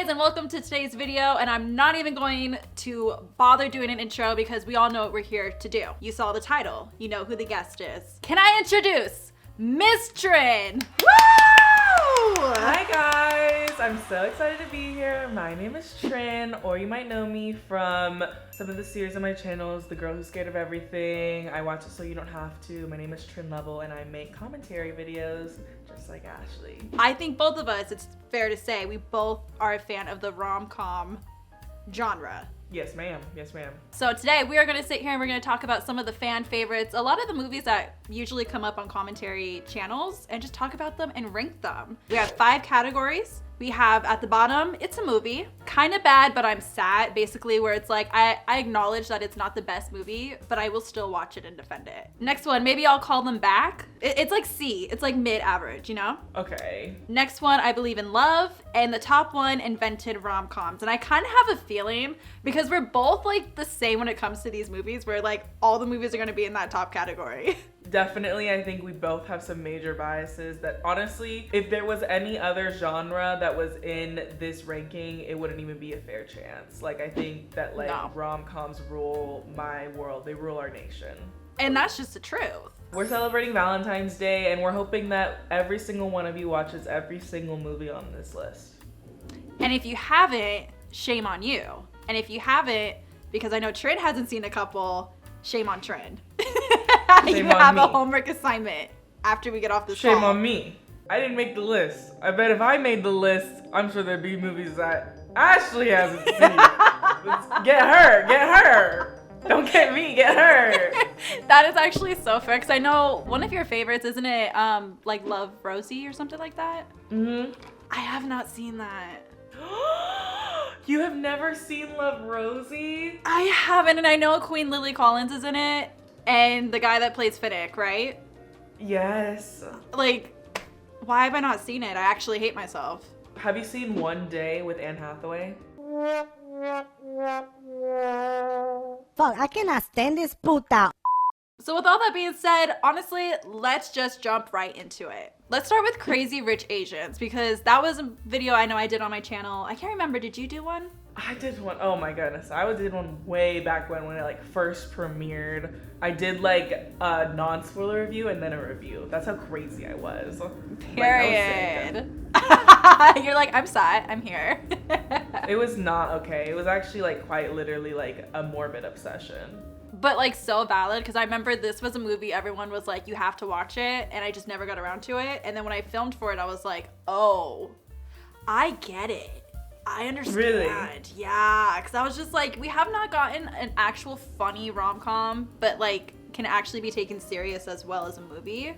guys, and welcome to today's video. And I'm not even going to bother doing an intro because we all know what we're here to do. You saw the title, you know who the guest is. Can I introduce Miss TRIN? Woo! Hi guys, I'm so excited to be here. My name is TRIN, or you might know me from some of the series on my channels, The Girl Who's Scared of Everything, I Watch It So You Don't Have To. My name is TRIN Level and I make commentary videos just like Ashley. I think both of us, it's fair to say, we both are a fan of the rom-com genre. Yes ma'am, yes ma'am. So today we are going to sit here and we're going to talk about some of the fan favorites, a lot of the movies that usually come up on commentary channels, and just talk about them and rank them. We have 5 categories. We have at the bottom, it's a movie, kind of bad, but I'm sad, basically, where it's like, I acknowledge that it's not the best movie, but I will still watch it and defend it. Next one, maybe I'll call them back. It's like C, it's like mid-average, you know? Okay. Next one, I Believe in Love, and the top one, Invented Rom-Coms. And I kind of have a feeling, because we're both like the same when it comes to these movies, where like all the movies are gonna be in that top category. Definitely, I think we both have some major biases that honestly, if there was any other genre that was in this ranking, it wouldn't even be a fair chance. Like, I think that like rom-coms rule my world, they rule our nation. And that's just the truth. We're celebrating Valentine's Day and we're hoping that every single one of you watches every single movie on this list. And if you haven't, shame on you. And if you haven't, because I know TRIN hasn't seen a couple, shame on TRIN. You have a homework assignment after we get off this call. Shame on me. I didn't make the list. I bet if I made the list, I'm sure there'd be movies that Ashley hasn't seen. Get her. Don't get me, get her. That is actually so fair, because I know one of your favorites, isn't it, like Love, Rosie or something like that? Mm-hmm. I have not seen that. You have never seen Love, Rosie? I haven't, and I know Queen Lily Collins is in it, and the guy that plays Finnick, right? Yes. Like, why have I not seen it? I actually hate myself. Have you seen One Day with Anne Hathaway? Fuck, I cannot stand this puta. So with all that being said, honestly, let's just jump right into it. Let's start with Crazy Rich Asians, because that was a video I know I did on my channel. I can't remember, did you do one? I did one, oh my goodness. I did one way back when it like first premiered. I did like a non-spoiler review and then a review. That's how crazy I was. Period. You're like, I'm sad, I'm here. It was not okay. It was actually like quite literally like a morbid obsession. But like so valid, because I remember this was a movie everyone was like, you have to watch it, and I just never got around to it. And then when I filmed for it, I was like, oh, I get it. I understand. Really? Yeah, because I was just like, we have not gotten an actual funny rom-com, but like can actually be taken serious as well as a movie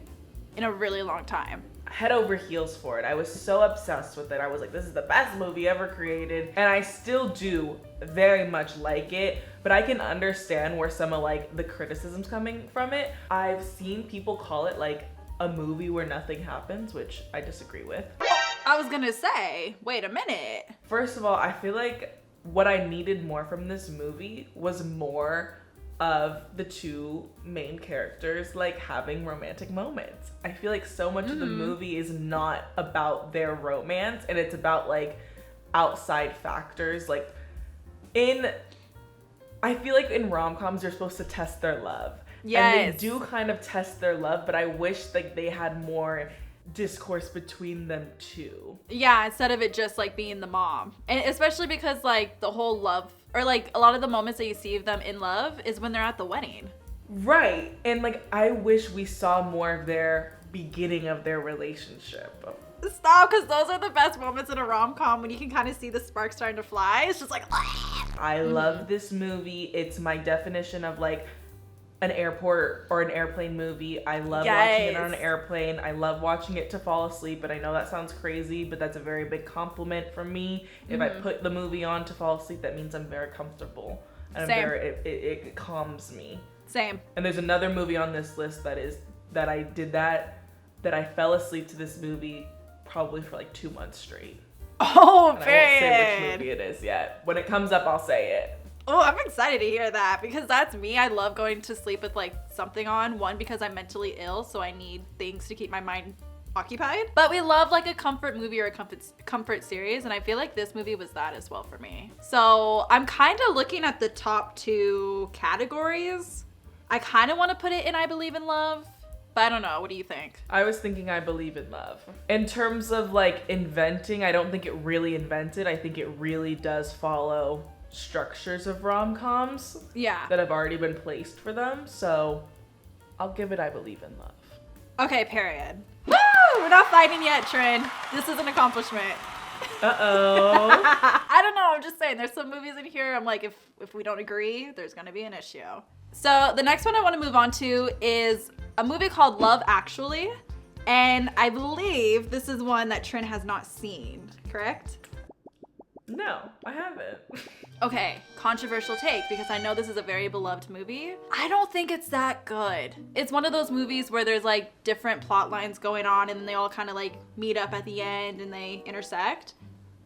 in a really long time. Head over heels for it. I was so obsessed with it. I was like, this is the best movie ever created. And I still do very much like it, but I can understand where some of like the criticism's coming from it. I've seen people call it like a movie where nothing happens, which I disagree with. I was gonna say, wait a minute. First of all, I feel like what I needed more from this movie was more of the two main characters like having romantic moments. I feel like so much of the movie is not about their romance, and it's about like outside factors. Like I feel like in rom-coms you're supposed to test their love. Yes. And they do kind of test their love, but I wish like they had more discourse between them two. Yeah, instead of it just like being the mom. And especially because like the whole love, or like a lot of the moments that you see of them in love is when they're at the wedding. Right. And like I wish we saw more of their beginning of their relationship. Stop, because those are the best moments in a rom-com, when you can kind of see the sparks starting to fly. It's just like, I love this movie. It's my definition of like an airport or an airplane movie. I love watching it on an airplane. I love watching it to fall asleep, but I know that sounds crazy, but that's a very big compliment from me. If I put the movie on to fall asleep, that means I'm very comfortable. And Same. It calms me. Same. And there's another movie on this list that I fell asleep to this movie probably for like 2 months straight. Oh, and I won't say which movie it is yet. When it comes up, I'll say it. Oh, I'm excited to hear that, because that's me. I love going to sleep with like something on. One, because I'm mentally ill, so I need things to keep my mind occupied. But we love like a comfort movie or a comfort series, and I feel like this movie was that as well for me. So I'm kind of looking at the top 2 categories. I kind of want to put it in I Believe in Love, but I don't know. What do you think? I was thinking I Believe in Love. In terms of like inventing, I don't think it really invented. I think it really does follow structures of rom-coms that have already been placed for them. So I'll give it I Believe in Love. Okay, period. Woo! We're not fighting yet, TRIN. This is an accomplishment. Uh-oh. I don't know. I'm just saying there's some movies in here. I'm like, if we don't agree, there's going to be an issue. So the next one I want to move on to is a movie called Love Actually. And I believe this is one that TRIN has not seen, correct? No, I haven't. Okay, controversial take, because I know this is a very beloved movie. I don't think it's that good. It's one of those movies where there's like different plot lines going on and then they all kind of like meet up at the end and they intersect.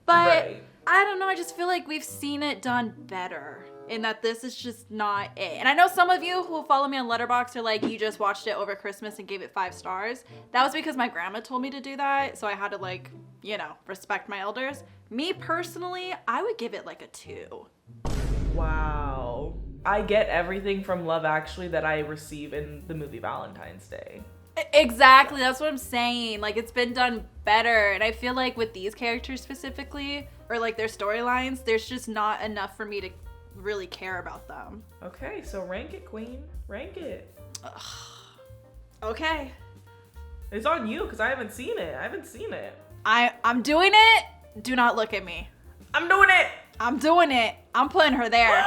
But I don't know, I just feel like we've seen it done better in that this is just not it. And I know some of you who follow me on Letterboxd are like, you just watched it over Christmas and gave it 5 stars. That was because my grandma told me to do that, so I had to like, you know, respect my elders. Me personally, I would give it like a 2. Wow. I get everything from Love Actually that I receive in the movie Valentine's Day. Exactly, that's what I'm saying. Like, it's been done better. And I feel like with these characters specifically, or like their storylines, there's just not enough for me to really care about them. Okay, so rank it, queen. Rank it. Ugh. Okay. It's on you, because I haven't seen it. I'm doing it. Do not look at me. I'm doing it. I'm doing it. I'm putting her there.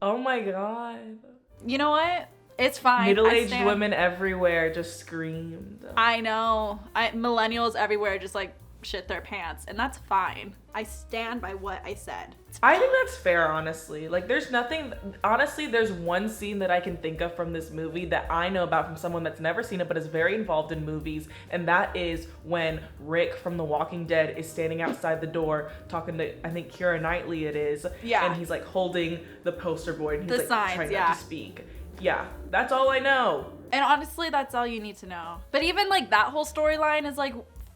Oh my god. You know what? It's fine. Middle-aged women everywhere just screamed. I know. Millennials everywhere just like shit their pants, and that's fine. I stand by what I said. I think that's fair, honestly. Like, there's nothing, honestly, there's one scene that I can think of from this movie that I know about from someone that's never seen it but is very involved in movies, and that is when Rick from The Walking Dead is standing outside the door talking to, I think Keira Knightley it is, and he's like holding the poster board and he's like signs, trying not to speak. Yeah, that's all I know. And honestly, that's all you need to know. But even like that whole storyline is like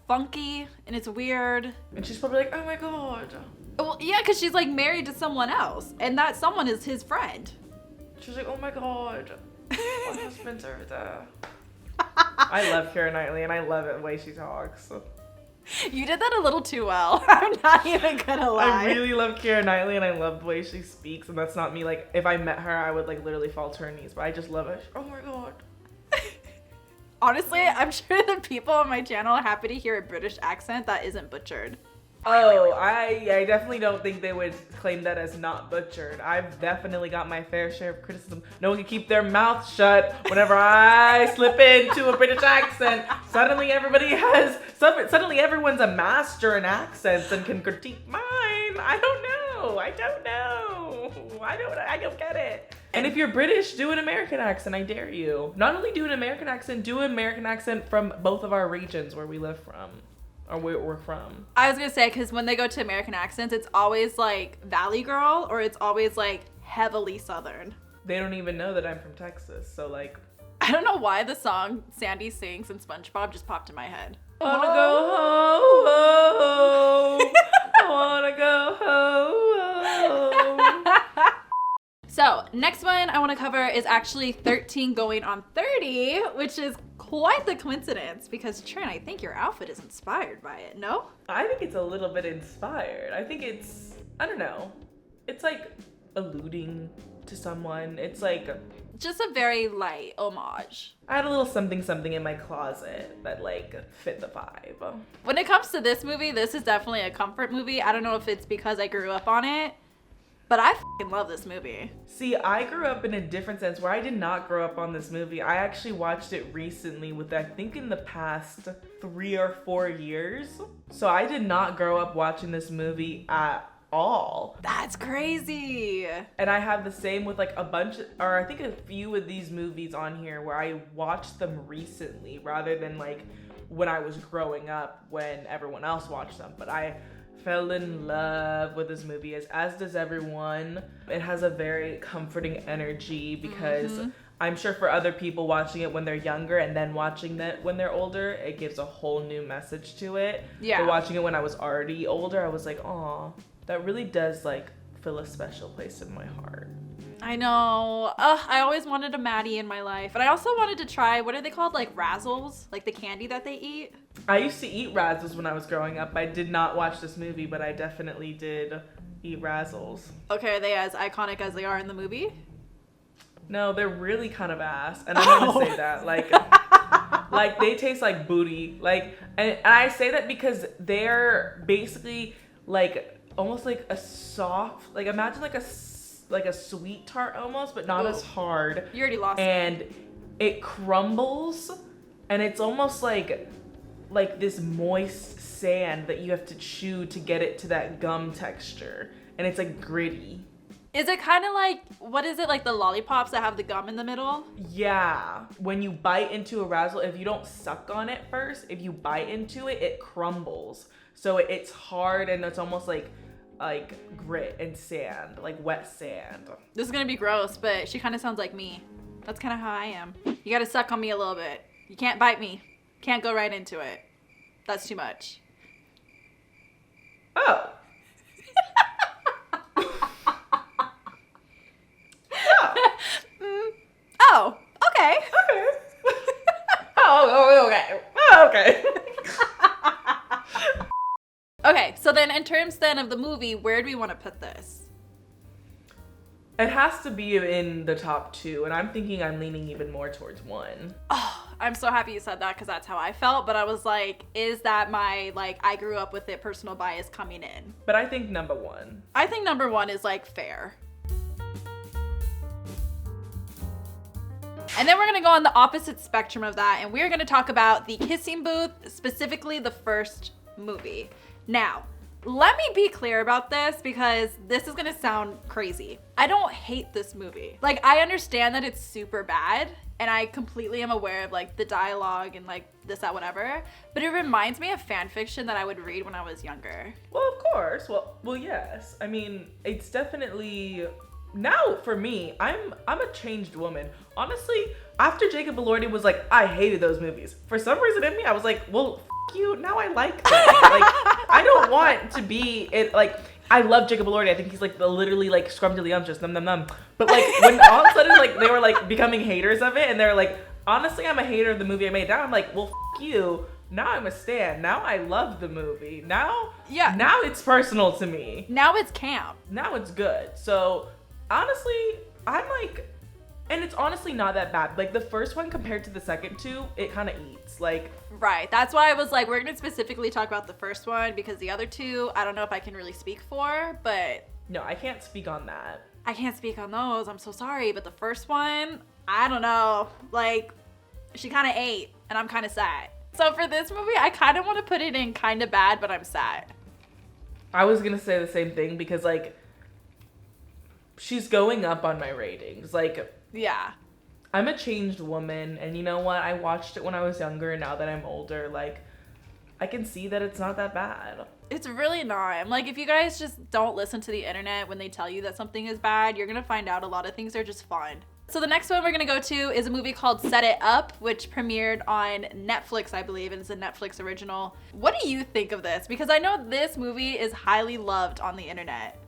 funky and it's weird. And she's probably like, oh my god. Well, yeah, because she's like married to someone else, and that someone is his friend. She's like, oh my god, my husband's over there. I love Keira Knightley, and I love it the way she talks. You did that a little too well. I'm not even gonna lie. I really love Keira Knightley, and I love the way she speaks, and that's not me. Like, if I met her, I would like literally fall to her knees, but I just love her. Oh my god. Honestly, I'm sure the people on my channel are happy to hear a British accent that isn't butchered. Oh, I definitely don't think they would claim that as not butchered. I've definitely got my fair share of criticism. No one can keep their mouth shut whenever I slip into a British accent. Suddenly everyone's a master in accents and can critique mine. I don't know. I don't get it. And if you're British, do an American accent, I dare you. Not only do an American accent, do an American accent from both of our regions where we live from. Or where we're from. I was gonna say, because when they go to American accents, it's always like Valley Girl, or it's always like heavily Southern. They don't even know that I'm from Texas, so like. I don't know why the song Sandy sings in SpongeBob just popped in my head. I wanna go home. I wanna go home. So next one I want to cover is actually 13 going on 30, which is quite the coincidence because TRIN, I think your outfit is inspired by it, no? I think it's a little bit inspired. I think it's, I don't know. It's like alluding to someone. It's like just a very light homage. I had a little something in my closet that like fit the vibe. When it comes to this movie, this is definitely a comfort movie. I don't know if it's because I grew up on it, but I fucking love this movie. See, I grew up in a different sense where I did not grow up on this movie. I actually watched it recently with, I think in the past 3 or 4 years. So I did not grow up watching this movie at all. That's crazy. And I have the same with like I think a few of these movies on here where I watched them recently rather than like when I was growing up when everyone else watched them. But I fell in love with this movie as does everyone. It has a very comforting energy because I'm sure for other people watching it when they're younger and then watching it when they're older, it gives a whole new message to it. Yeah. But watching it when I was already older, I was like, aw, that really does like fill a special place in my heart. I know. I always wanted a Maddie in my life. And I also wanted to try, what are they called? Like Razzles? Like the candy that they eat? I used to eat Razzles when I was growing up. I did not watch this movie, but I definitely did eat Razzles. Okay, are they as iconic as they are in the movie? No, they're really kind of ass. And I'm gonna say that. Like they taste like booty. Like, and I say that because they're basically like almost like a soft, like imagine like a sweet tart almost, but not as hard. You already lost and it crumbles, and it's almost like this moist sand that you have to chew to get it to that gum texture, and it's like gritty. Is it kind of like, what is it, like the lollipops that have the gum in the middle? Yeah. When you bite into a Razzle, if you don't suck on it first, if you bite into it, it crumbles. So it's hard, and it's almost like grit and sand, like wet sand. This is gonna be gross, but she kind of sounds like me. That's kind of how I am. You gotta suck on me a little bit. You can't bite me. Can't go right into it. That's too much. Oh. Oh, okay. Okay. Okay. Okay. Okay, so then in terms then of the movie, where do we want to put this? It has to be in the top 2, and I'm thinking I'm leaning even more towards 1. Oh, I'm so happy you said that because that's how I felt, but I was like, is that my, like, I grew up with it personal bias coming in? But I think number 1. I think number 1 is, like, fair. And then we're gonna go on the opposite spectrum of that, and we're gonna talk about The Kissing Booth, specifically the first movie. Now, let me be clear about this because this is gonna sound crazy. I don't hate this movie. Like, I understand that it's super bad, and I completely am aware of like the dialogue and like this, that, whatever, but it reminds me of fan fiction that I would read when I was younger. Well, of course. Well, yes. I mean, it's definitely, now for me, I'm a changed woman. Honestly, after Jacob Elordi was like, I hated those movies. For some reason in me, I was like, well, you, now I like them. Like, I don't want to be it. Like, I love Jacob Elordi. I think he's like the literally like scrumdiddlyumptious, num num num. But like when all of a sudden like they were like becoming haters of it, and they're like, honestly, I'm a hater of the movie I made. Now I'm like, well, you. Now I'm a stan. Now I love the movie. Now it's personal to me. Now it's camp. Now it's good. So honestly, I'm like, and it's honestly not that bad. Like the first one compared to the second two, it kind of eats. Like, right. That's why I was like, we're gonna specifically talk about the first one because the other two, I don't know if I can really speak for, but no, I can't speak on that. I can't speak on those. I'm so sorry. But the first one, I don't know. Like, she kind of ate, and I'm kind of sad. So for this movie, I kind of want to put it in kind of bad, but I'm sad. I was gonna say the same thing because like, she's going up on my ratings. Like, yeah. I'm a changed woman, and you know what? I watched it when I was younger, and now that I'm older, like, I can see that it's not that bad. It's really not. I'm like, if you guys just don't listen to the internet when they tell you that something is bad, you're gonna find out a lot of things are just fun. So the next one we're gonna go to is a movie called Set It Up, which premiered on Netflix, I believe, and it's a Netflix original. What do you think of this? Because I know this movie is highly loved on the internet.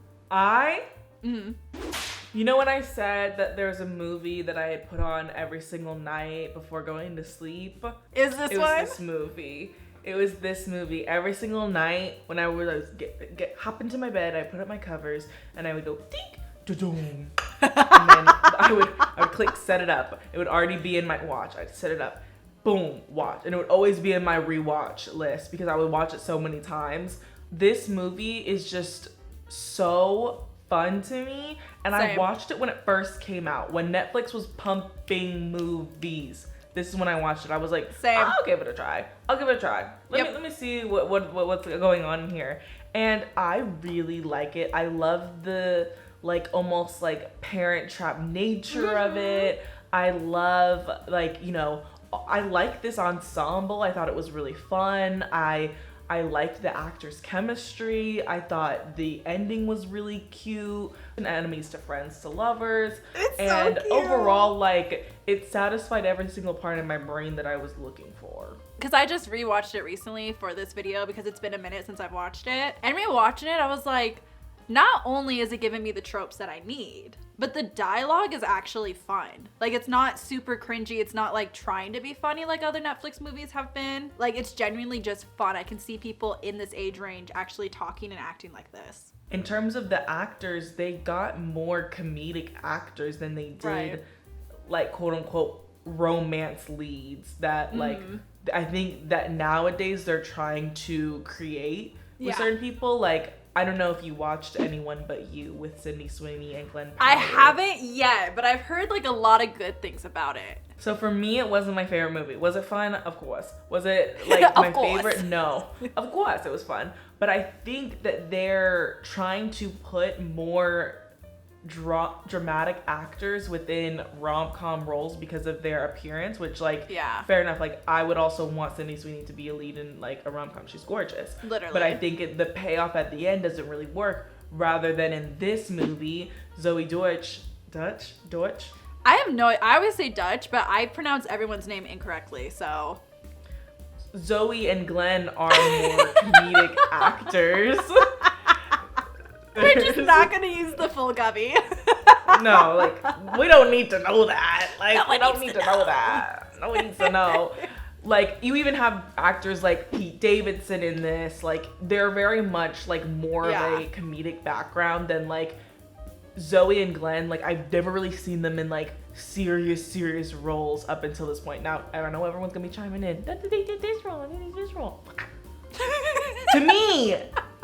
You know when I said that there's a movie that I had put on every single night before going to sleep? Is this one? It was this movie. It was this movie. Every single night when I would hop into my bed, I put up my covers, and I would go dink, da-doom. And then I would click set it up. It would already be in my watch. I'd set it up, boom, watch. And it would always be in my rewatch list because I would watch it so many times. This movie is just so fun to me, and Same. I watched it when it first came out, when Netflix was pumping movies. This is when I watched it. I was like, Same. I'll give it a try. Let me see what's going on here. And I really like it. I love the like almost like Parent Trap nature of it. I love like, you know, I like this ensemble. I thought it was really fun. I I liked the actors' chemistry. I thought the ending was really cute. From enemies to friends to lovers. It's and so cute. Overall, like, it satisfied every single part in my brain that I was looking for. Because I just rewatched it recently for this video because it's been a minute since I've watched it. And rewatching it, I was like, not only is it giving me the tropes that I need, but the dialogue is actually fun. Like, it's not super cringy. It's not like trying to be funny like other Netflix movies have been. Like, it's genuinely just fun. I can see people in this age range actually talking and acting like this. In terms of the actors, they got more comedic actors than they did, like, quote unquote, romance leads that, like, I think that nowadays they're trying to create with certain people. Like, I don't know if you watched Anyone But You with Sydney Sweeney and Glenn Powell. I haven't yet, but I've heard like a lot of good things about it. So for me, it wasn't my favorite movie. Was it fun? Of course. Was it like my favorite? No. Of course it was fun. But I think that they're trying to put more dramatic actors within rom-com roles because of their appearance, which, like, fair enough. Like, I would also want Sydney Sweeney to be a lead in like a rom-com. She's gorgeous. Literally. But I think the payoff at the end doesn't really work. Rather than in this movie, Zoe Deutsch. I always say Dutch, but I pronounce everyone's name incorrectly, so. Zoe and Glenn are more comedic actors. We're just not gonna use the full gubby. No, like, we don't need to know that. Like, we don't need to know that. No one needs to know. Like, you even have actors like Pete Davidson in this. Like, they're very much, like, more of a comedic background than, like, Zoe and Glenn. Like, I've never really seen them in, like, serious roles up until this point. Now, I don't know, everyone's gonna be chiming in. They did this role, they did this role.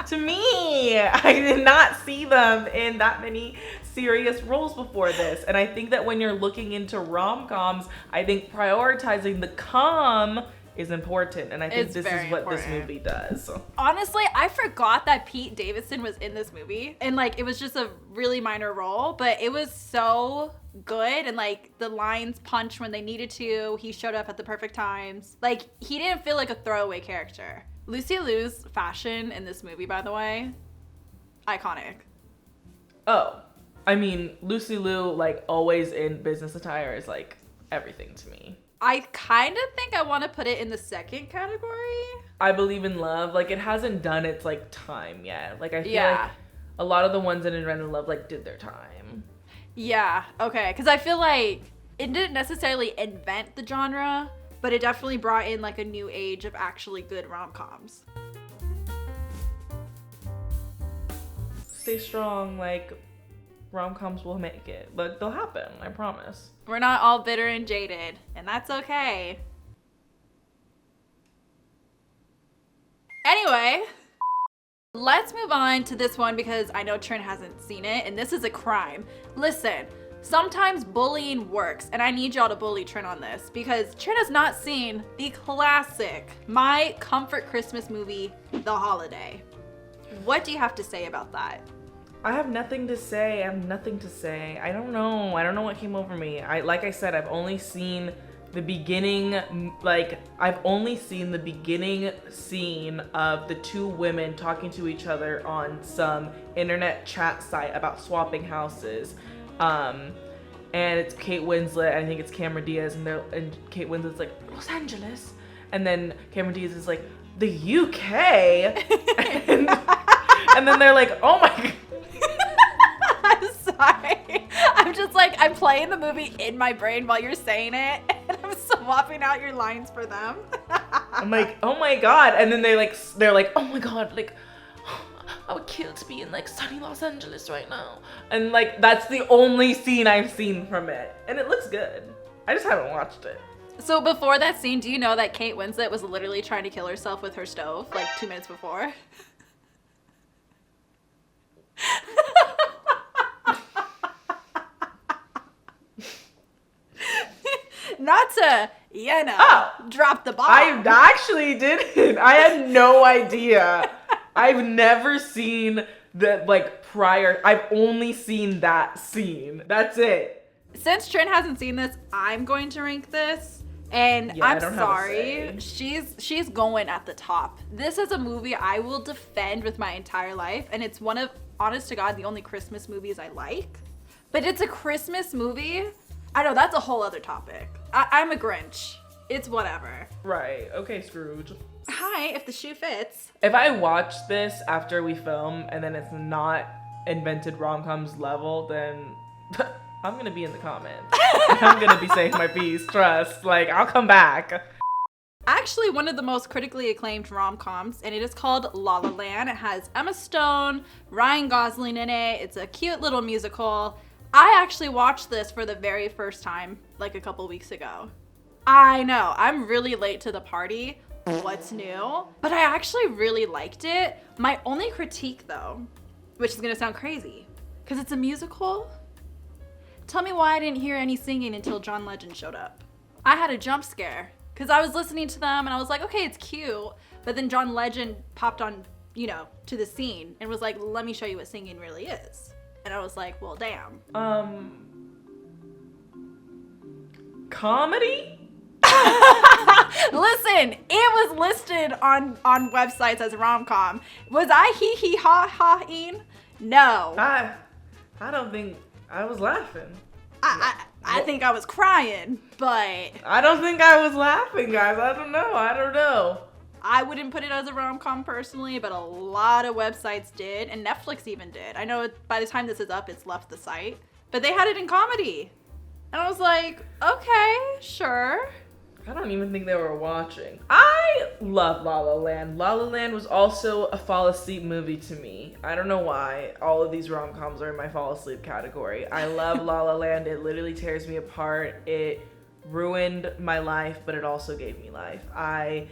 To me, I did not see them in that many serious roles before this. And I think that when you're looking into rom-coms, I think prioritizing the cum is important. And I think this is what this movie does. Honestly, I forgot that Pete Davidson was in this movie. And, like, it was just a really minor role, but it was so good. And, like, the lines punched when they needed to. He showed up at the perfect times. Like, he didn't feel like a throwaway character. Lucy Liu's fashion in this movie, by the way, iconic. Oh, I mean, Lucy Liu, like, always in business attire is, like, everything to me. I kind of think I want to put it in the second category. I Believe in Love. Like, it hasn't done its, like, time yet. Like, I feel like a lot of the ones in Invented Love, like, did their time. Yeah, okay. Because I feel like it didn't necessarily invent the genre, but it definitely brought in, like, a new age of actually good rom-coms. Stay strong, like, rom-coms will make it. But they'll happen, I promise. We're not all bitter and jaded, and that's okay. Anyway, let's move on to this one because I know TRIN hasn't seen it, and this is a crime. Listen. Sometimes bullying works, and I need y'all to bully TRIN on this because TRIN has not seen the classic, my comfort Christmas movie, The Holiday. What do you have to say about that? I have nothing to say. I don't know what came over me. Like I said, I've only seen the beginning, like, I've only seen the beginning scene of the two women talking to each other on some internet chat site about swapping houses. And it's Kate Winslet, I think it's Cameron Diaz, and Kate Winslet's like, Los Angeles, and then Cameron Diaz is like, the UK, and then they're like, oh my god. I'm sorry. I'm just like, I'm playing the movie in my brain while you're saying it, and I'm swapping out your lines for them. I'm like, oh my god, and then they're like, oh my god, like, I would kill to be in, like, sunny Los Angeles right now. And, like, that's the only scene I've seen from it. And it looks good. I just haven't watched it. So before that scene, do you know that Kate Winslet was literally trying to kill herself with her stove, like, 2 minutes before? Not to, drop the bomb. I actually didn't. I had no idea. I've never seen the, like, prior. I've only seen that scene. That's it. Since TRIN hasn't seen this, I'm going to rank this And Yeah, I'm I don't sorry, have a she's going at the top. This is a movie I will defend with my entire life, and it's one of, honest to God, the only Christmas movies I like. But it's a Christmas movie. I know, that's a whole other topic. I'm a Grinch. It's whatever. Right. Okay, Scrooge. Hi, if the shoe fits. If I watch this after we film and then it's not invented rom-coms level, then I'm gonna be in the comments. I'm gonna be saying my piece, trust. Like, I'll come back. Actually, one of the most critically acclaimed rom-coms, and it is called La La Land. It has Emma Stone, Ryan Gosling in it. It's a cute little musical. I actually watched this for the very first time, like a couple weeks ago. I know, I'm really late to the party. What's new? But I actually really liked it. My only critique though, which is gonna sound crazy, because it's a musical. Tell me why I didn't hear any singing until John Legend showed up. I had a jump scare, because I was listening to them and I was like, okay, it's cute. But then John Legend popped on, you know, to the scene and was like, let me show you what singing really is. And I was like, well, damn. Comedy? Listen, it was listed on websites as rom-com. Was I hee ha ha-ing? No. I don't think I was laughing. I think I was crying, but I don't think I was laughing, guys. I don't know. I wouldn't put it as a rom-com personally, but a lot of websites did, and Netflix even did. I know by the time this is up, it's left the site, but they had it in comedy. And I was like, okay, sure. I don't even think they were watching. I love La La Land. La La Land was also a fall asleep movie to me. I don't know why all of these rom-coms are in my fall asleep category. I love La La Land. It literally tears me apart. It ruined my life, but it also gave me life. I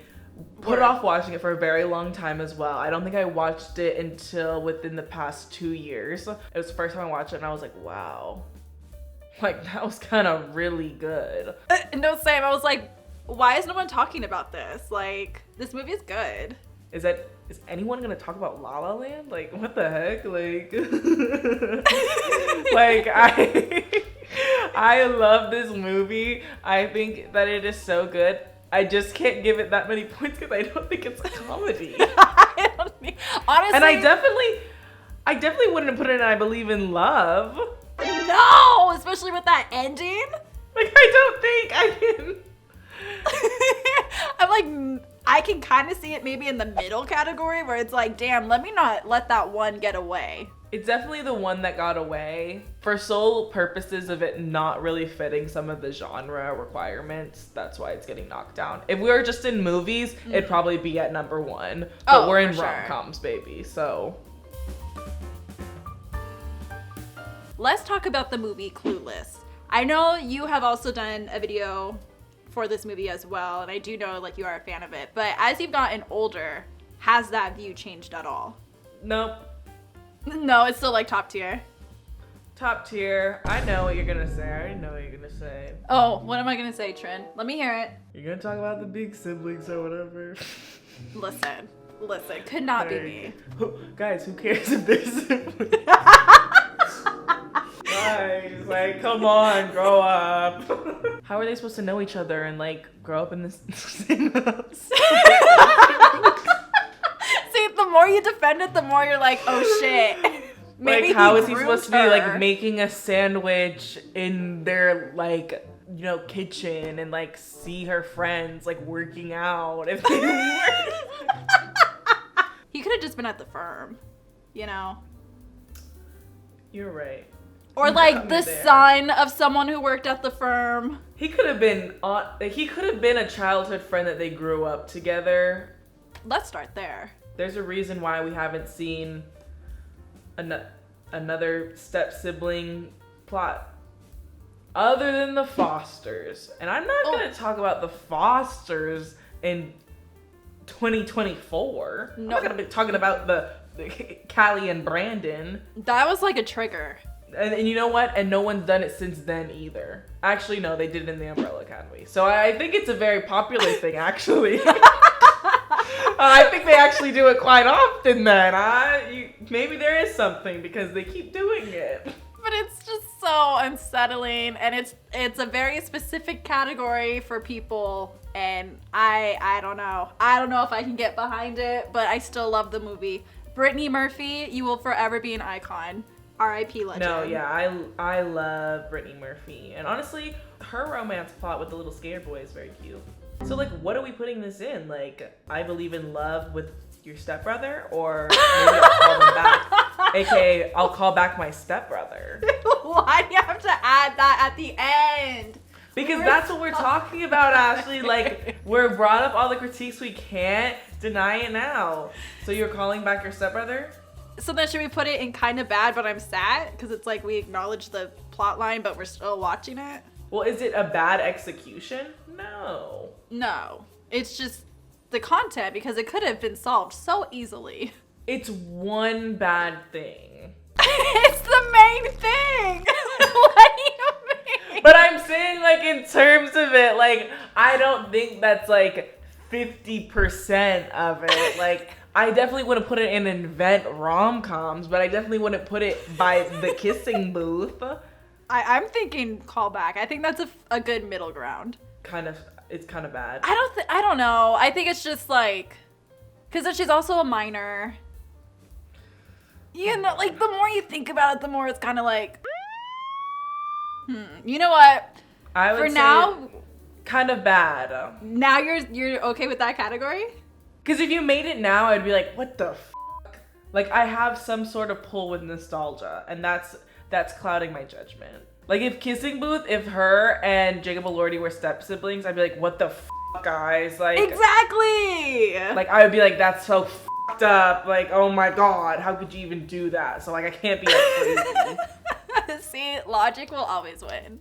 put off watching it for a very long time as well. I don't think I watched it until within the past 2 years. It was the first time I watched it and I was like, wow. Like, that was kind of really good. No, same. I was like, why is no one talking about this? Like, this movie is good. Is anyone gonna talk about La La Land? Like, what the heck? Like, like I love this movie. I think that it is so good. I just can't give it that many points because I don't think it's a comedy. Honestly. And I definitely wouldn't put it in I Believe in Love. No, especially with that ending. Like, I don't think I can. I'm like, I can kind of see it maybe in the middle category where it's like, damn, let me not let that one get away. It's definitely the one that got away for sole purposes of it not really fitting some of the genre requirements. That's why it's getting knocked down. If we were just in movies, it'd probably be at number 1. But we're in rom-coms, baby, so. Let's talk about the movie Clueless. I know you have also done a video for this movie as well, and I do know like you are a fan of it, but as you've gotten older, has that view changed at all? Nope. No, it's still like top tier. Top tier. I know what you're gonna say. I already know what you're gonna say. Oh, what am I gonna say, Trin? Let me hear it. You're gonna talk about the big siblings or whatever. Listen, could not be me. Guys, who cares if they're siblings? Guys, like, come on, grow up. How are they supposed to know each other and like grow up in the same house? See, the more you defend it, the more you're like, oh shit. Maybe like, how is he supposed to be her. like making a sandwich in their like, you know, kitchen and like see her friends like working out if they were? He could have just been at the firm, you know? You're right. Or like the son of someone who worked at the firm. He could have been a childhood friend that they grew up together. Let's start there. There's a reason why we haven't seen another step sibling plot other than the Fosters. And I'm not going to talk about the Fosters in 2024. No. I'm not going to be talking about the Callie and Brandon. That was like a trigger. And you know what? And no one's done it since then either. Actually, no, they did it in the Umbrella Academy. So I think it's a very popular thing, actually. I think they actually do it quite often then. Maybe there is something because they keep doing it. But it's just so unsettling, and it's a very specific category for people, and I don't know. I don't know if I can get behind it, but I still love the movie. Brittany Murphy, you will forever be an icon. R.I.P. legend. No, yeah, I love Brittany Murphy. And honestly, her romance plot with the little skater boy is very cute. So, like, what are we putting this in? Like, I believe in love with your stepbrother? Or maybe I'll call them back. AKA, I'll call back my stepbrother. Why do you have to add that at the end? Because that's what we're talking about, Ashley. Like, we're brought up all the critiques. We can't deny it now. So you're calling back your stepbrother? So then should we put it in kind of bad, but I'm sad? Because it's like we acknowledge the plot line, but we're still watching it? Well, is it a bad execution? No. No. It's just the content, because it could have been solved so easily. It's one bad thing. It's the main thing! What do you mean? But I'm saying, like, in terms of it, like, I don't think that's, like, 50% of it. Like, I definitely wouldn't put it in invent rom-coms, but I definitely wouldn't put it by the kissing booth. I'm thinking callback. I think that's a good middle ground. It's kind of bad. I don't know. I think it's just like, because she's also a minor. You know, like, the more you think about it, the more it's kind of like, you know what? I would For say now, kind of bad. now you're okay with that category? Because if you made it now, I'd be like, what the f***? Like, I have some sort of pull with nostalgia, and that's clouding my judgment. Like, if Kissing Booth, if her and Jacob Elordi were step-siblings, I'd be like, what the f***, guys? Like, Exactly! like, I would be like, that's so f***ed up. Like, oh my god, how could you even do that? So, like, I can't be like crazy. See, logic will always win.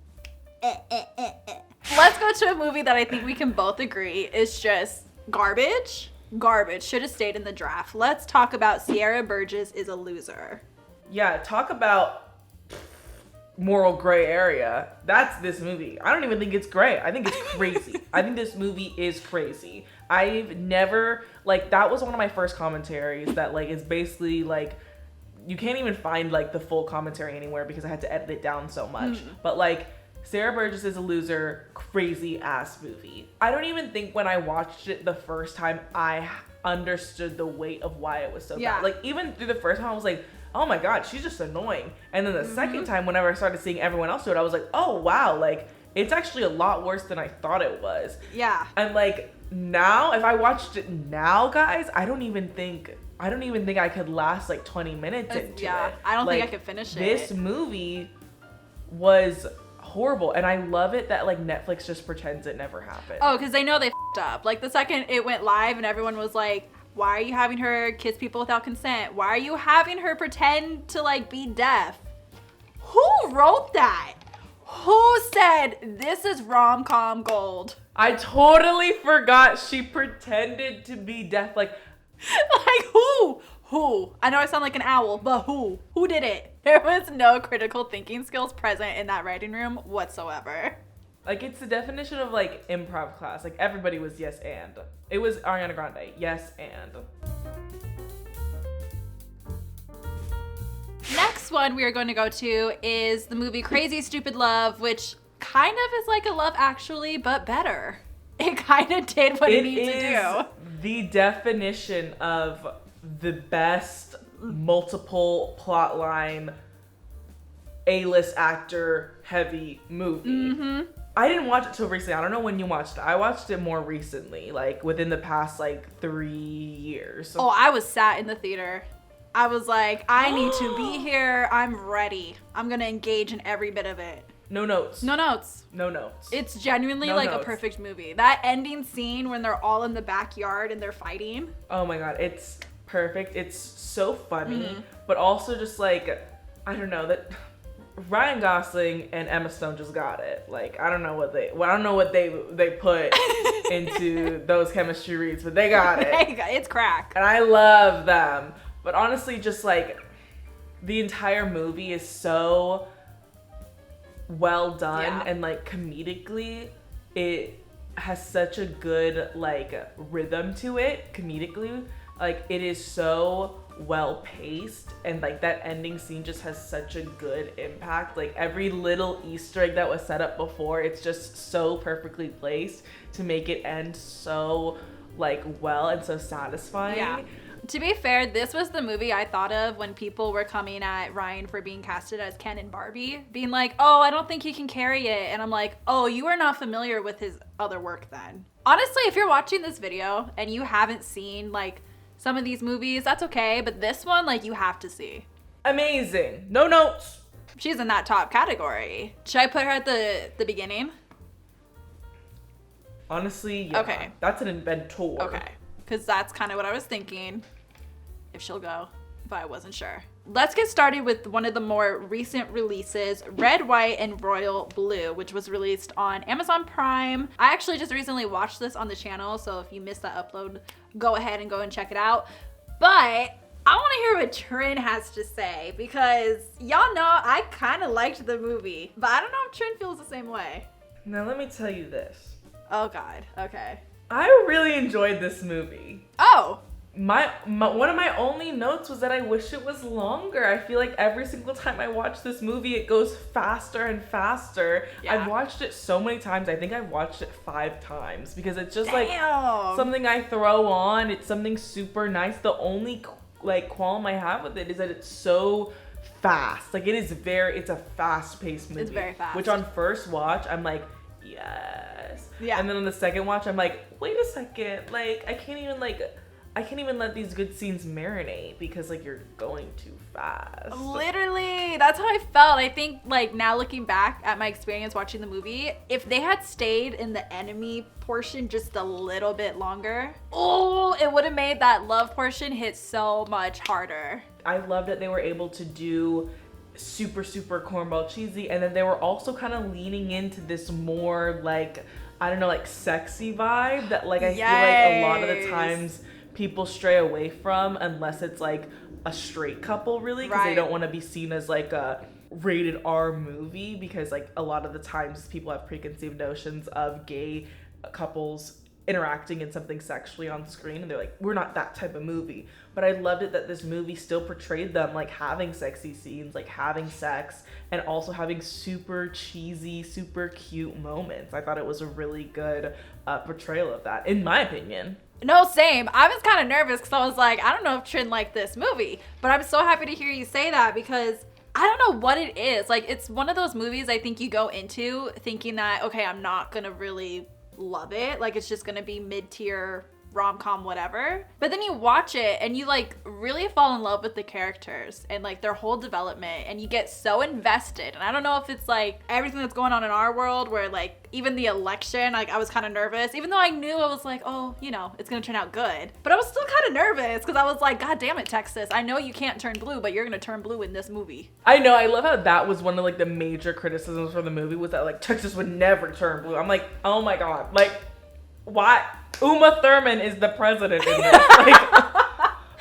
Let's go to a movie that I think we can both agree is just garbage. Garbage. Should have stayed in the draft. Let's talk about Sierra Burgess is a Loser. Yeah, talk about moral gray area. That's this movie. I don't even think it's gray. I think it's crazy. I think this movie is crazy. I've never, like, that was one of my first commentaries that, like, is basically, like, you can't even find, like, the full commentary anywhere because I had to edit it down so much. But, like, Sarah Burgess is a Loser, crazy ass movie. I don't even think when I watched it the first time I understood the weight of why it was so bad. Like, even through the first time I was like, oh my god, she's just annoying. And then the second time, whenever I started seeing everyone else do it, I was like, oh wow, like, it's actually a lot worse than I thought it was. Yeah. And like, now, if I watched it now, guys, I don't even think I could last like 20 minutes into it. I don't like, think I could finish it. This movie was horrible, and I love it that like Netflix just pretends it never happened. Oh, because they know they f***ed up. Like, the second it went live and everyone was like, why are you having her kiss people without consent? Why are you having her pretend to, like, be deaf? Who wrote that? Who said this is rom-com gold? I totally forgot she pretended to be deaf. Like who? Who? I know I sound like an owl, but who? Who did it? There was no critical thinking skills present in that writing room whatsoever. Like, it's the definition of, like, improv class. Like, everybody was yes and. It was Ariana Grande. Yes and. Next one we are going to go to is the movie Crazy Stupid Love, which kind of is like a Love Actually, but better. It kind of did what it needed to do. It is the definition of the best multiple plotline A-list actor heavy movie. I didn't watch it till recently. I don't know when you watched it. I watched it more recently, like within the past like 3 years. Oh, I was sat in the theater. I was like, I need to be here. I'm ready. I'm gonna engage in every bit of it. No notes. No notes. No notes. It's genuinely No like notes. a perfect movie. That ending scene when they're all in the backyard and they're fighting. Oh my god, it's perfect. It's so funny, but also just like, I don't know, that Ryan Gosling and Emma Stone just got it. Like, I don't know what they put into those chemistry reads, but they got it. It's crack. And I love them. But honestly, just like, the entire movie is so well done, and like comedically, it has such a good like rhythm to it comedically. Like, it is so well paced, and like that ending scene just has such a good impact. Like every little Easter egg that was set up before, it's just so perfectly placed to make it end so like well and so satisfying. Yeah. To be fair, this was the movie I thought of when people were coming at Ryan for being casted as Ken and Barbie, being like, oh, I don't think he can carry it. And I'm like, oh, you are not familiar with his other work then. Honestly, if you're watching this video and you haven't seen like some of these movies, that's okay. But this one, like, you have to see. Amazing. No notes. She's in that top category. Should I put her at the beginning? Honestly, yeah. Okay. That's an inventor. Okay. Because that's kind of what I was thinking. If she'll go, but I wasn't sure. Let's get started with one of the more recent releases, Red, White, and Royal Blue, which was released on Amazon Prime. I actually just recently watched this on the channel, so if you missed that upload, go ahead and go and check it out. But I want to hear what TRIN has to say, because y'all know I kind of liked the movie, but I don't know if TRIN feels the same way. Now let me tell you this. Oh God, okay. I really enjoyed this movie. Oh. My one of my only notes was that I wish it was longer. I feel like every single time I watch this movie, it goes faster and faster. Yeah. I've watched it so many times. I think I've watched it 5 times because it's just Damn. like something I throw on. It's something super nice. The only like qualm I have with it is that it's so fast. Like it's a fast-paced movie. It's very fast. Which on first watch, I'm like, yes. Yeah. And then on the second watch, I'm like, wait a second. Like I can't even let these good scenes marinate because like you're going too fast. Literally, that's how I felt. I think like now looking back at my experience watching the movie, if they had stayed in the enemy portion just a little bit longer, oh, it would have made that love portion hit so much harder. I love that they were able to do super cornball cheesy, and then they were also kind of leaning into this more like, I don't know, like sexy vibe that like I feel like a lot of the times people stray away from unless it's like a straight couple, really, because they don't want to be seen as like a rated R movie, because like a lot of the times people have preconceived notions of gay couples interacting in something sexually on screen, and they're like, we're not that type of movie. But I loved it that this movie still portrayed them like having sexy scenes, like having sex, and also having super cheesy, super cute moments. I thought it was a really good portrayal of that, in my opinion. No, same. I was kind of nervous because I was like, I don't know if TRIN liked this movie, but I'm so happy to hear you say that, because I don't know what it is. Like, it's one of those movies I think you go into thinking that, okay, I'm not gonna really love it. Like, it's just gonna be mid-tier rom-com whatever, but then you watch it and you like really fall in love with the characters and like their whole development, and you get so invested. And I don't know if it's like everything that's going on in our world where like even the election, like I was kind of nervous, even though I knew I was like, oh, you know, it's gonna turn out good, but I was still kind of nervous because I was like, God damn it, Texas, I know you can't turn blue, but you're gonna turn blue in this movie. I know, I love how that was one of like the major criticisms for the movie, was that like Texas would never turn blue. I'm like, oh my God, like why? Uma Thurman is the president in this.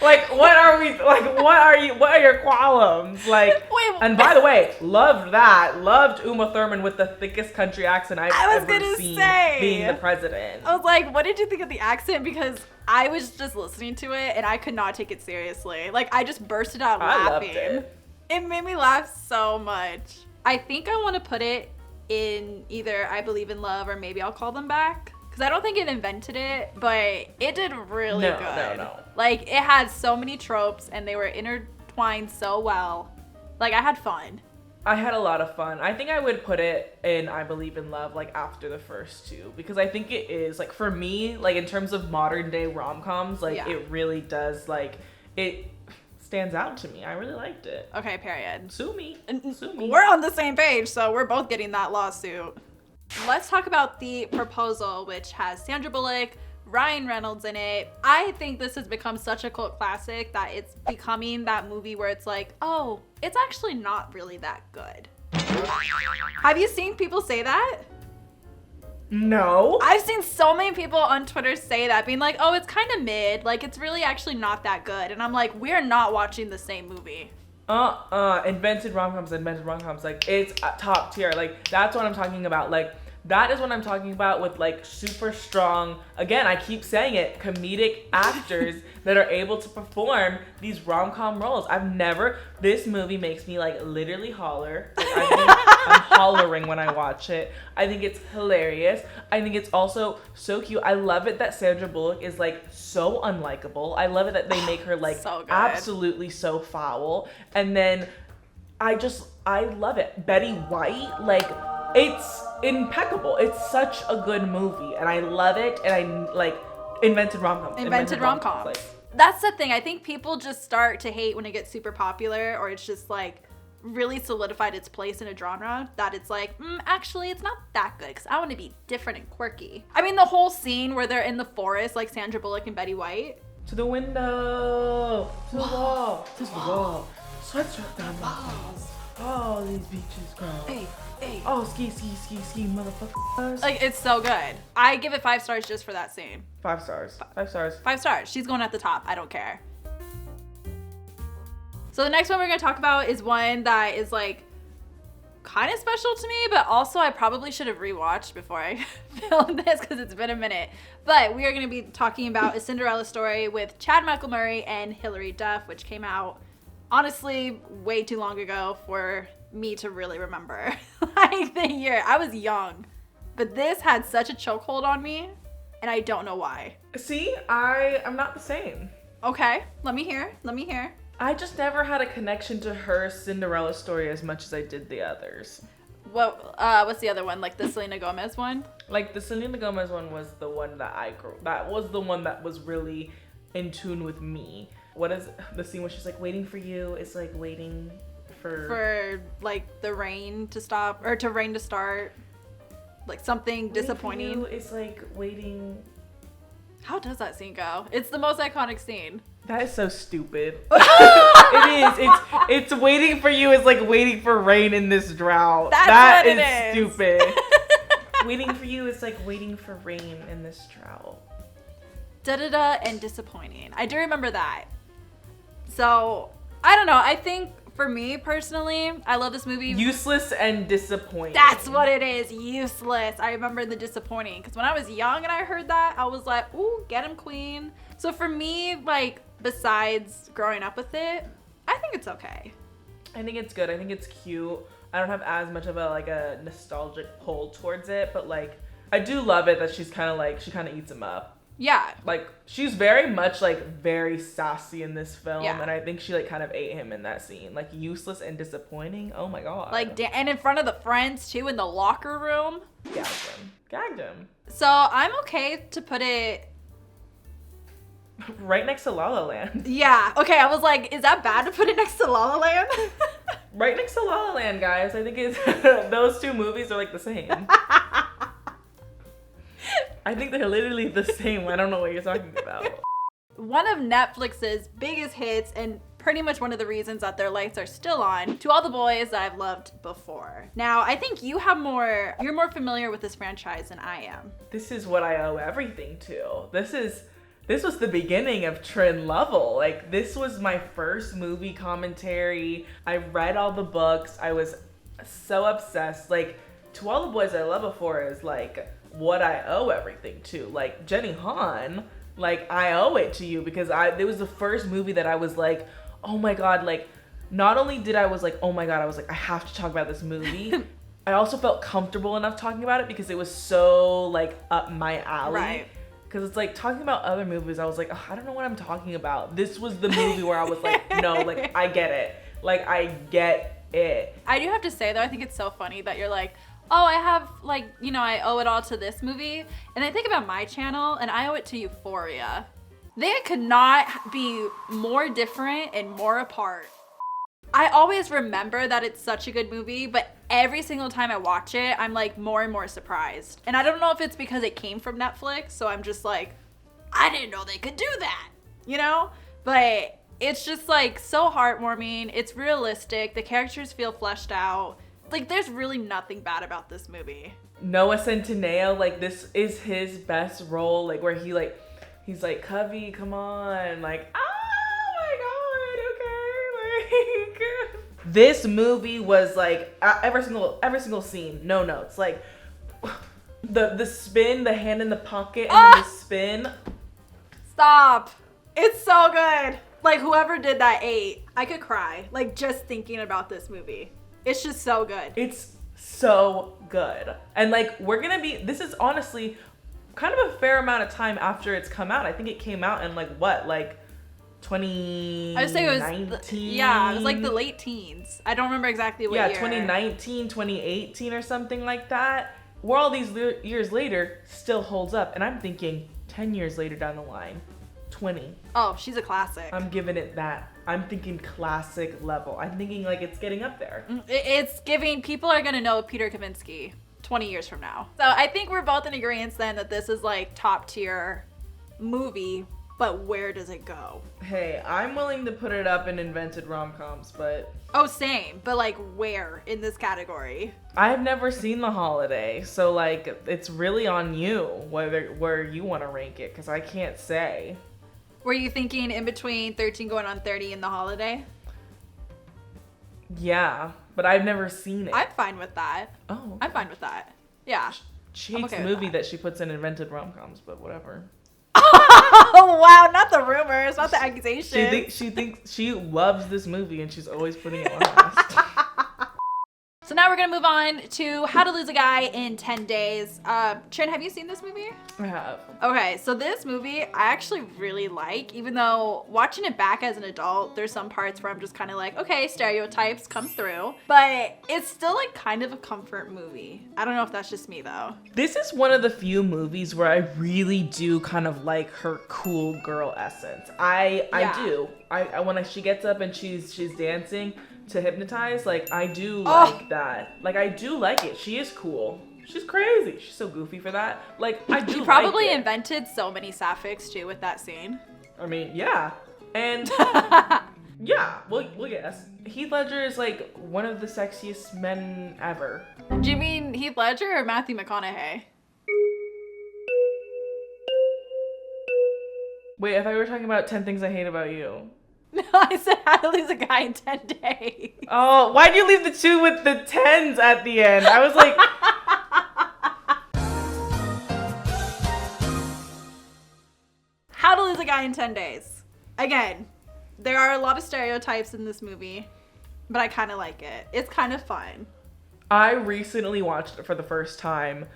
Like what are we, like, what are your qualms? Like, wait, and by the way, loved Uma Thurman with the thickest country accent I've ever seen being the president. I was like, what did you think of the accent? Because I was just listening to it and I could not take it seriously. Like, I just bursted out laughing. I loved it. It made me laugh so much. I think I want to put it in either I Believe in Love or Maybe I'll Call Them Back. Because I don't think it invented it, but it did really good. No. Like, it had so many tropes and they were intertwined so well. Like, I had fun. I had a lot of fun. I think I would put it in I Believe in Love, like, after the first two. Because I think it is, like, for me, like, in terms of modern day rom-coms, like, it really does, like, it stands out to me. I really liked it. Okay, period. Sue me. We're on the same page, so we're both getting that lawsuit. Let's talk about The Proposal, which has Sandra Bullock, Ryan Reynolds in it. I think this has become such a cult classic that it's becoming that movie where it's like, oh, it's actually not really that good. Have you seen people say that? No. I've seen so many people on Twitter say that, being like, oh, it's kind of mid. Like, it's really actually not that good. And I'm like, we're not watching the same movie. Invented rom-coms. Like, it's top tier. Like, that's what I'm talking about. Like, That is what I'm talking about with like super strong, again, I keep saying it, comedic actors that are able to perform these rom-com roles. This movie makes me like literally holler. Like, I'm hollering when I watch it. I think it's hilarious. I think it's also so cute. I love it that Sandra Bullock is like so unlikable. I love it that they make her like so absolutely so foul. And then I love it. Betty White, like, it's impeccable. It's such a good movie, and I love it. And I like invented rom-coms. Like, that's the thing. I think people just start to hate when it gets super popular, or it's just like really solidified its place in a genre that it's like, actually, it's not that good because I want to be different and quirky. I mean, the whole scene where they're in the forest, like Sandra Bullock and Betty White. To the window, to the wall, to the wall. Sweatshirt down my balls. Oh, these beaches, girl. Hey. Oh, ski, motherfuckers. Like, it's so good. I give it 5 stars just for that scene. 5 stars. 5 stars. 5 stars. She's going at the top. I don't care. So the next one we're going to talk about is one that is like kind of special to me, but also I probably should have rewatched before I filmed this because it's been a minute. But we are going to be talking about A Cinderella Story with Chad Michael Murray and Hilary Duff, which came out honestly way too long ago for me to really remember like the year. I was young, but this had such a chokehold on me, and I don't know why. See, I'm not the same. Okay, let me hear. I just never had a connection to her Cinderella Story as much as I did the others. What's the other one? Like the Selena Gomez one? Like the Selena Gomez one was the one that was the one that was really in tune with me. What is the scene where she's like waiting for you? It's like waiting for like the rain to stop or to rain to start. Like something disappointing. It's like waiting. How does that scene go? It's the most iconic scene. That is so stupid. It is. It's waiting for you is like waiting for rain in this drought. That is stupid. Waiting for you is like waiting for rain in this drought. Da-da-da and disappointing. I do remember that. So, I don't know. I think for me personally, I love this movie. Useless and disappointing. That's what it is. Useless. I remember the disappointing. Because when I was young and I heard that, I was like, ooh, get him, queen. So for me, like, besides growing up with it, I think it's okay. I think it's good. I think it's cute. I don't have as much of a nostalgic pull towards it, but like, I do love it that she kind of eats him up. Yeah. Like, she's very much like very sassy in this film, yeah. And I think she like kind of ate him in that scene. Like, useless and disappointing. Oh my god. Like, and in front of the friends too, in the locker room. Gagged him. So I'm okay to put it right next to La La Land. Yeah. Okay. I was like, is that bad to put it next to La La Land? Right next to La La Land, guys. I think it's those two movies are like the same. I think they're literally the same. I don't know what you're talking about. One of Netflix's biggest hits, and pretty much one of the reasons that their lights are still on, To All the Boys That I've Loved Before. Now, I think you're more familiar with this franchise than I am. This is what I owe everything to. This was the beginning of TRIN level. Like, this was my first movie commentary. I read all the books. I was so obsessed. Like, To All the Boys I Loved Before is like what I owe everything to. Like, Jenny Han, like, I owe it to you because it was the first movie that I was like, oh my god, like, not only did I was like, oh my god, I was like, I have to talk about this movie. I also felt comfortable enough talking about it because it was so like up my alley. Right. Because it's like talking about other movies, I was like, oh, I don't know what I'm talking about. This was the movie where I was like, no, like, I get it. Like, I get it. I do have to say though, I think it's so funny that you're like, oh, I have like, I owe it all to this movie. And I think about my channel and I owe it to Euphoria. They could not be more different and more apart. I always remember that it's such a good movie, but every single time I watch it, I'm like more and more surprised. And I don't know if it's because it came from Netflix, so I'm just like, I didn't know they could do that, But it's just like so heartwarming. It's realistic. The characters feel fleshed out. Like, there's really nothing bad about this movie. Noah Centineo, like, this is his best role, like, where he's like, Covey, come on, like, oh my god, okay, like, this movie was like, every single scene, no notes, like, The spin, the hand in the pocket, and then the spin. Stop. It's so good. Like, whoever did that ate. I could cry. Like, just thinking about this movie. It's just so good. It's so good. And, like, this is honestly kind of a fair amount of time after it's come out. I think it came out in, like, what? Like, 2019? I would say it was, it was, like, the late teens. I don't remember exactly what year. Yeah, 2019, 2018 or something like that. Where all these years later still holds up. And I'm thinking 10 years later down the line, 20. Oh, she's a classic. I'm giving it that. I'm thinking classic level. I'm thinking like it's getting up there. It's giving, people are going to know Peter Kavinsky 20 years from now. So I think we're both in agreement then that this is like top tier movie, but where does it go? Hey, I'm willing to put it up in invented rom-coms, but... Oh, same. But like where in this category? I've never seen The Holiday, so like it's really on you where you want to rank it, because I can't say. Were you thinking in between 13 going on 30 and The Holiday? Yeah, but I've never seen it. I'm fine with that. Oh. Okay. I'm fine with that. Yeah. She hates the movie that she puts in invented rom-coms, but whatever. Oh, wow. Not the rumors, not the accusations. She thinks she loves this movie and she's always putting it on her list. So now we're going to move on to How to Lose a Guy in 10 Days. TRIN, have you seen this movie? I have. Okay, so this movie I actually really like, even though watching it back as an adult, there's some parts where I'm just kind of like, okay, stereotypes come through, but it's still like kind of a comfort movie. I don't know if that's just me though. This is one of the few movies where I really do kind of like her cool girl essence. I do. I when she gets up and she's dancing to Hypnotize, like I do like that. Like I do like it. She is cool. She's crazy. She's so goofy for that. Like I do. She probably like it. invented so many sapphics too with that scene. I mean, yeah, and yeah, well, yes. Heath Ledger is like one of the sexiest men ever. Do you mean Heath Ledger or Matthew McConaughey? Wait, if I were talking about 10 Things I Hate About You. No, I said How to Lose a Guy in 10 Days. Oh, why'd you leave the 2 with the 10s at the end? I was like... How to Lose a Guy in 10 Days. Again, there are a lot of stereotypes in this movie, but I kind of like it. It's kind of fun. I recently watched it for the first time,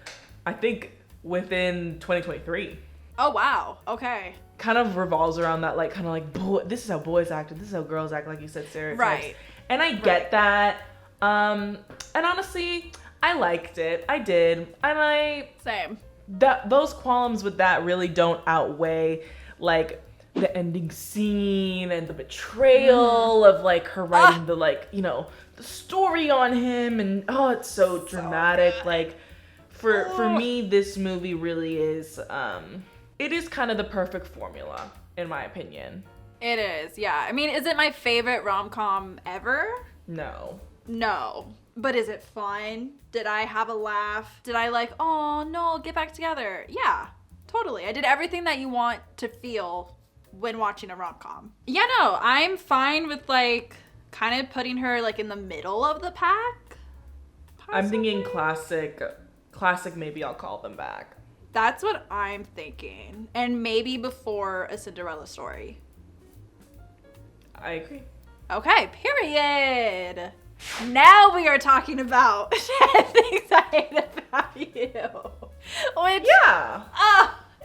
I think within 2023. Oh, wow. Okay. Kind of revolves around that, like, kind of like, boy, this is how boys act, and this is how girls act, like you said, stereotypes. Right. And I get that. And honestly, I liked it. I did. And Same. those qualms with that really don't outweigh, like, the ending scene and the betrayal of, like, her writing the, like, you know, the story on him. And, oh, it's so dramatic. Good. Like, for me, this movie really is, it is kind of the perfect formula, in my opinion. It is, yeah. I mean, is it my favorite rom-com ever? No. No. But is it fun? Did I have a laugh? Did I like, oh no, get back together? Yeah, totally. I did everything that you want to feel when watching a rom-com. Yeah, no, I'm fine with like kind of putting her like in the middle of the pack. Possibly. I'm thinking classic, maybe I'll call them back. That's what I'm thinking. And maybe before A Cinderella Story. I agree. Okay, period. Now we are talking about 10 Things I Hate About You. Which, yeah.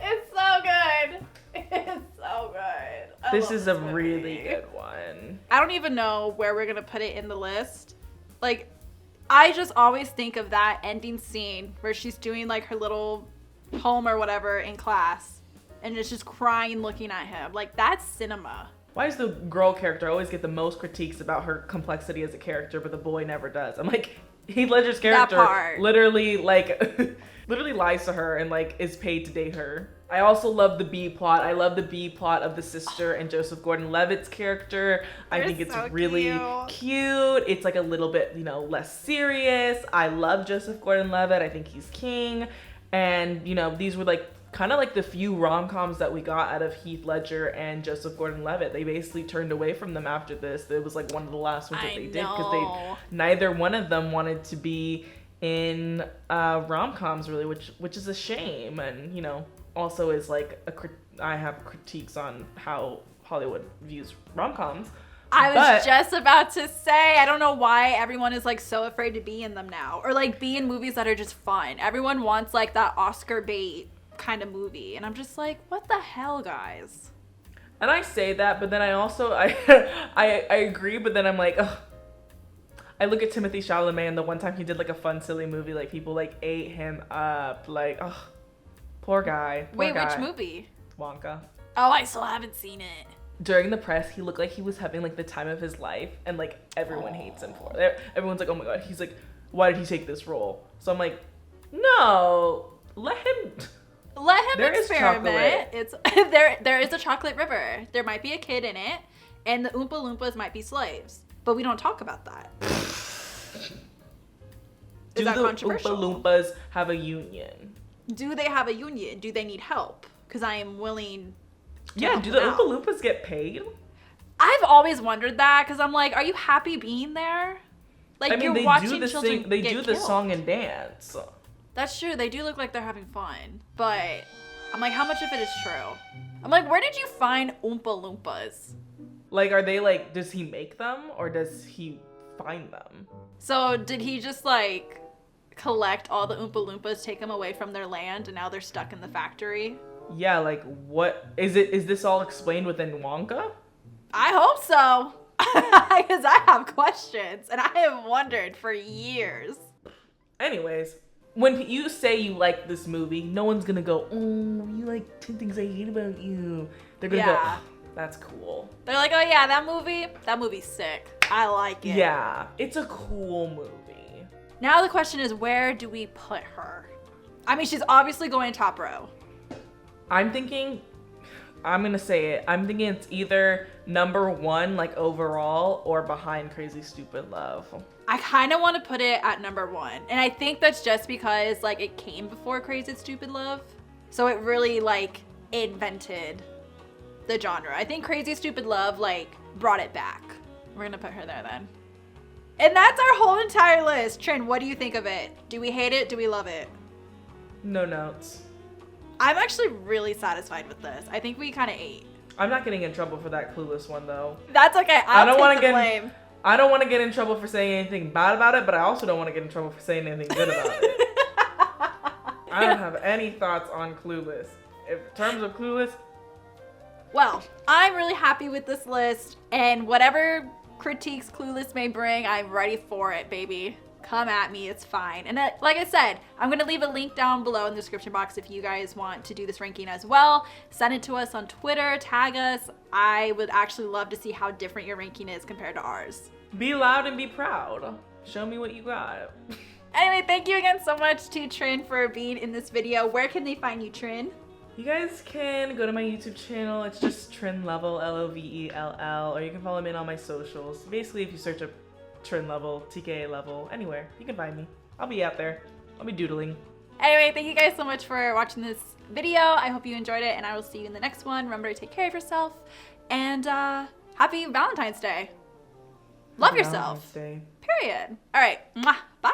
It's so good. It's so good. This is a really good one. I don't even know where we're going to put it in the list. Like, I just always think of that ending scene where she's doing like her little poem or whatever in class and is just crying looking at him. Like, that's cinema. Why does the girl character always get the most critiques about her complexity as a character, but the boy never does? I'm like, Heath Ledger's character literally, like, literally lies to her and, like, is paid to date her. I also love the B plot. I love the B plot of the sister and Joseph Gordon-Levitt's character. I think it's so really cute. It's, like, a little bit, you know, less serious. I love Joseph Gordon-Levitt. I think he's king. And, you know, these were, like, kind of like the few rom-coms that we got out of Heath Ledger and Joseph Gordon-Levitt. They basically turned away from them after this. It was like one of the last ones that they did because neither one of them wanted to be in rom-coms really, which is a shame, and you know, also is like I have critiques on how Hollywood views rom-coms. I was just about to say, I don't know why everyone is like so afraid to be in them now, or like be in movies that are just fun. Everyone wants like that Oscar bait kind of movie, and I'm just like, what the hell, guys? And I say that, but then I also I agree, but then I'm like, ugh. I look at Timothée Chalamet, and the one time he did like a fun, silly movie, like people like ate him up, like, ugh, poor guy. Wait, which movie? Wonka. Oh, I still haven't seen it. During the press, he looked like he was having like the time of his life, and like everyone hates him for it. Everyone's like, oh my god, he's like, why did he take this role? So I'm like, no, let him experiment. It's there is a chocolate river. There might be a kid in it, and the Oompa Loompas might be slaves, but we don't talk about that. Do the Oompa Loompas have a union? Do they have a union? Do they need help? Because I am willing. Yeah, do the Oompa Loompas get paid? I've always wondered that, because I'm like, are you happy being there? Like, I mean, you're watching children they do the song and dance. That's true. They do look like they're having fun. But I'm like, how much of it is true? I'm like, where did you find Oompa Loompas? Like, are they like, does he make them or does he find them? So did he just like collect all the Oompa Loompas, take them away from their land, and now they're stuck in the factory? Yeah, like what is it? Is this all explained within Wonka? I hope so. Because I have questions and I have wondered for years. Anyways, when you say you like this movie, no one's gonna go, oh, you like 10 Things I Hate About You. They're gonna go, oh, that's cool. They're like, oh yeah, that movie's sick. I like it. Yeah, it's a cool movie. Now the question is, where do we put her? I mean, she's obviously going top row. I'm thinking it's either number 1, like overall, or behind Crazy Stupid Love. I kind of want to put it at number 1. And I think that's just because like it came before Crazy Stupid Love. So it really like invented the genre. I think Crazy Stupid Love like brought it back. We're going to put her there then. And that's our whole entire list. Trin, what do you think of it? Do we hate it? Do we love it? No notes. I'm actually really satisfied with this. I think we kind of ate. I'm not getting in trouble for that Clueless one though. That's okay. I don't want to get blame. I don't want to get in trouble for saying anything bad about it, but I also don't want to get in trouble for saying anything good about it. I don't have any thoughts on Clueless. In terms of Clueless. Well, I'm really happy with this list, and whatever critiques Clueless may bring, I'm ready for it, baby. Come at me, it's fine. And like I said, I'm gonna leave a link down below in the description box if you guys want to do this ranking as well. Send it to us on Twitter, tag us. I would actually love to see how different your ranking is compared to ours. Be loud and be proud. Show me what you got. Anyway, thank you again so much to Trin for being in this video. Where can they find you, Trin? You guys can go to my YouTube channel. It's just Trin Level, Lovell, or you can follow me on all my socials. Basically, if you search up Trin Level, TKA Level, anywhere, you can find me. I'll be out there. I'll be doodling. Anyway, thank you guys so much for watching this video. I hope you enjoyed it, and I will see you in the next one. Remember to take care of yourself, and happy Valentine's Day. Love yourself. Valentine's Day. Period. All right. Mwah. Bye.